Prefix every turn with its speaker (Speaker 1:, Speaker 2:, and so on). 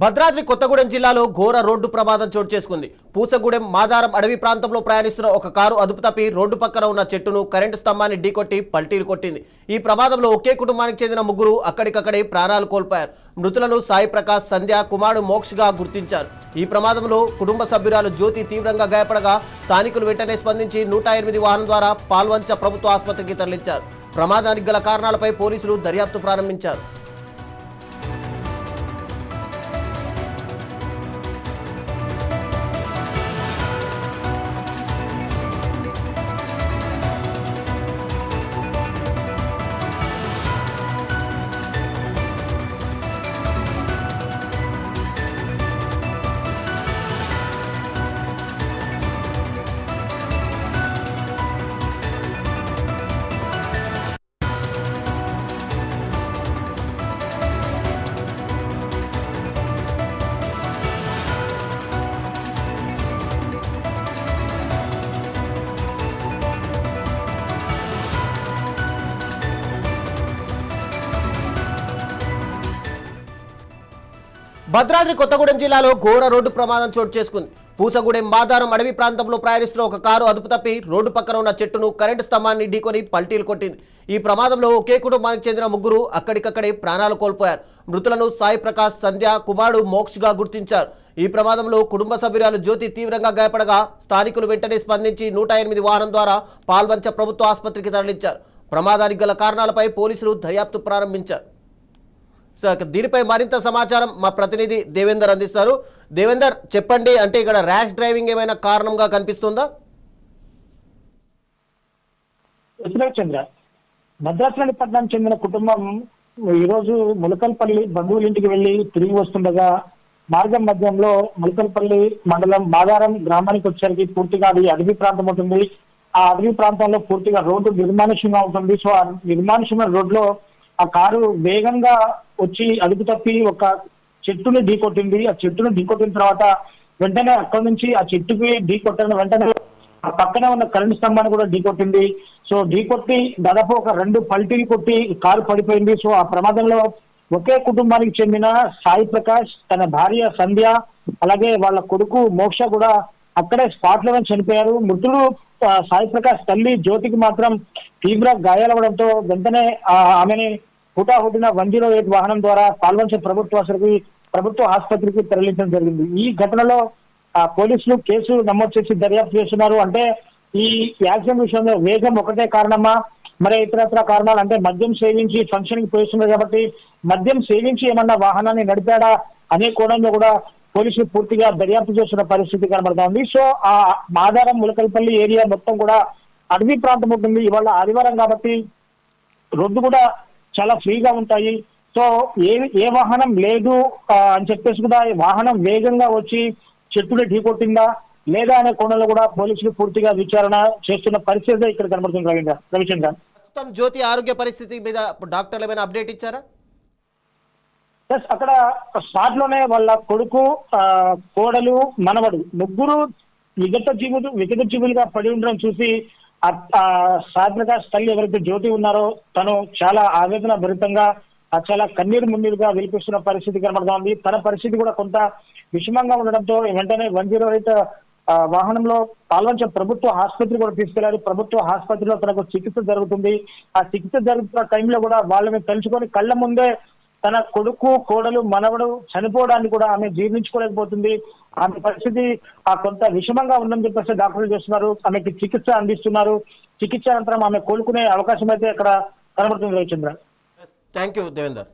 Speaker 1: భద్రాద్రి కొత్తగూడెం జిల్లాలో ఘోర రోడ్డు ప్రమాదం చోటు చేసుకుంది. పూసగూడెం మాదారం అడవి ప్రాంతంలో ప్రయాణిస్తున్న ఒక కారు అదుపు తప్పి రోడ్డు పక్కన ఉన్న చెట్టును కరెంటు స్తంభాన్ని ఢీకొట్టి పల్టీలు కొట్టింది. ఈ ప్రమాదంలో ఒకే కుటుంబానికి చెందిన ముగ్గురు అక్కడికక్కడే ప్రాణాలు కోల్పోయారు. మృతులను సాయి ప్రకాష్, సంధ్య, కుమారుడు మోక్షగా గుర్తించారు. ఈ ప్రమాదంలో కుటుంబ సభ్యురాలు జ్యోతి తీవ్రంగా గాయపడగా స్థానికులు వెంటనే స్పందించి 108 వాహనం ద్వారా పాల్వంచ ప్రభుత్వ ఆసుపత్రికి తరలించారు. ప్రమాదానికి గల కారణాలపై పోలీసులు దర్యాప్తు ప్రారంభించారు. భద్రాద్రి కొత్తగూడెం జిల్లాలో ఘోర రోడ్డు ప్రమాదం చోటు చేసుకుంది. పూసగూడెం మాదారం అడవి ప్రాంతంలో ప్రయాణిస్తున్న ఒక కారు అదుపు తప్పి రోడ్డు పక్కన ఉన్న చెట్టును కరెంటు స్తంభాన్ని ఢీకొని పల్టీలు కొట్టింది. ఈ ప్రమాదంలో ఒకే కుటుంబానికి చెందిన ముగ్గురు అక్కడికక్కడే ప్రాణాలు కోల్పోయారు. మృతులను సాయి ప్రకాష్, సంధ్య, కుమారుడు మోక్షగా గుర్తించారు. ఈ ప్రమాదంలో కుటుంబ సభ్యురాలు జ్యోతి తీవ్రంగా గాయపడగా స్థానికులు వెంటనే స్పందించి 108 వాహనం ద్వారా పాల్వంచ ప్రభుత్వ ఆసుపత్రికి తరలించారు. ప్రమాదానికి గల కారణాలపై పోలీసులు దర్యాప్తు ప్రారంభించారు. దీనిపై మరింత సమాచారం మా ప్రతినిధి దేవేందర్ అందిస్తారు. దేవేందర్, చెప్పండి, అంటే ఇక్కడ ర్యాష్ డ్రైవింగ్ ఏమైనా కారణంగా కనిపిస్తుందా?
Speaker 2: చంద్ర, భద్రాచలం పట్టణానికి చెందిన కుటుంబం ఈరోజు ములకల్పల్లి బంధువుల ఇంటికి వెళ్లి తిరిగి వస్తుండగా మార్గం మధ్యంలో ములకల్పల్లి మండలం మాదారం గ్రామానికి వచ్చేసరికి పూర్తిగా అది అడవి ప్రాంతం ఉంటుంది. ఆ అడవి ప్రాంతంలో పూర్తిగా రోడ్డు నిర్మానుష్యంగా ఉంటుంది. సో ఆ నిర్మానుష్యమైన రోడ్లో ఆ కారు వేగంగా వచ్చి అదుపు తప్పి ఒక చెట్టుని ఢీకొట్టింది. ఆ చెట్టును ఢీకొట్టిన తర్వాత వెంటనే అక్కడి నుంచి ఆ చెట్టుకి ఢీకొట్టిన వెంటనే ఆ పక్కనే ఉన్న కరెంటు స్తంభాన్ని కూడా ఢీకొట్టింది. సో ఢీకొట్టి దాదాపు ఒక 2 పల్టీలు కొట్టి కారు పడిపోయింది. సో ఆ ప్రమాదంలో ఒకే కుటుంబానికి చెందిన సాయి ప్రకాష్, తన భార్య సంధ్య, అలాగే వాళ్ళ కొడుకు మోక్ష కూడా అక్కడే స్పాట్ లోనే చనిపోయారు. మృతుడు సాయి ప్రకాష్ తల్లి జ్యోతికి మాత్రం తీవ్ర గాయాలవడంతో వెంటనే ఆమెని హుటాహుటిన 108 వాహనం ద్వారా పాల్వంచ ప్రభుత్వ ఆసుపత్రికి తరలించడం జరిగింది. ఈ ఘటనలో పోలీసులు కేసు నమోదు చేసి దర్యాప్తు చేస్తున్నారు. అంటే ఈ యాక్సిడెంట్ విషయంలో వేగం ఒకటే కారణమా, మరి ఇతరత్ర కారణాలు, అంటే మద్యం సేవించి ఫంక్షన్ కి పోయిస్తున్నారు కాబట్టి మద్యం సేవించి ఏమన్నా వాహనాన్ని నడిపాడా అనే కోణంలో కూడా పోలీసులు పూర్తిగా దర్యాప్తు చేస్తున్న పరిస్థితి కనబడతా ఉంది. సో ఆ మాదారం ములకల్పల్లి ఏరియా మొత్తం కూడా అడవి ప్రాంతం ఉంటుంది. ఇవాళ ఆదివారం కాబట్టి రోడ్డు కూడా చాలా ఫ్రీగా ఉంటాయి. సో ఏ వాహనం లేదు అని చెప్పేసి కూడా వాహనం వేగంగా వచ్చి చెట్టుని ఢీకొట్టిందా లేదా అనే కోణంలో కూడా పోలీసులు పూర్తిగా విచారణ చేస్తున్న పరిస్థితి ఇక్కడ కనబడుతుంది. రవిచంద్ర,
Speaker 1: ప్రస్తుతం జ్యోతి ఆరోగ్య పరిస్థితి మీద డాక్టర్లు ఏమైనా అప్డేట్ ఇచ్చారా?
Speaker 2: అక్కడ స్పాట్ లోనే వాళ్ళ కొడుకు, కోడలు, మనవడు ముగ్గురు విగత జీవులుగా పడి ఉండడం చూసి సాయి ప్రకాష్ తల్లి ఎవరైతే జ్యోతి ఉన్నారో తను చాలా ఆవేదన భరితంగా, చాలా కన్నీరు మున్నీరుగా విలిపిస్తున్న పరిస్థితి కనబడతా ఉంది. తన పరిస్థితి కూడా కొంత విషమంగా ఉండడంతో వెంటనే 108 వాహనంలో పాల్వంచ ప్రభుత్వ ఆసుపత్రి కూడా తీసుకెళ్లారు. ప్రభుత్వ ఆసుపత్రిలో తనకు చికిత్స జరుగుతుంది. ఆ చికిత్స జరుగుతున్న టైంలో కూడా వాళ్ళని తలుచుకొని కళ్ళ ముందే తన కొడుకు, కోడలు, మనవడు చనిపోవడానికి కూడా ఆమె జీర్ణించుకోలేకపోతుంది. ఆమె పరిస్థితి కొంత విషమంగా ఉందని చెప్పేసి డాక్టర్లు చేస్తున్నారు. ఆమెకి చికిత్స అందిస్తున్నారు. చికిత్స అనంతరం ఆమె కోలుకునే అవకాశం అయితే అక్కడ కనబడుతుంది. Ravichandra,
Speaker 1: thank you Devender.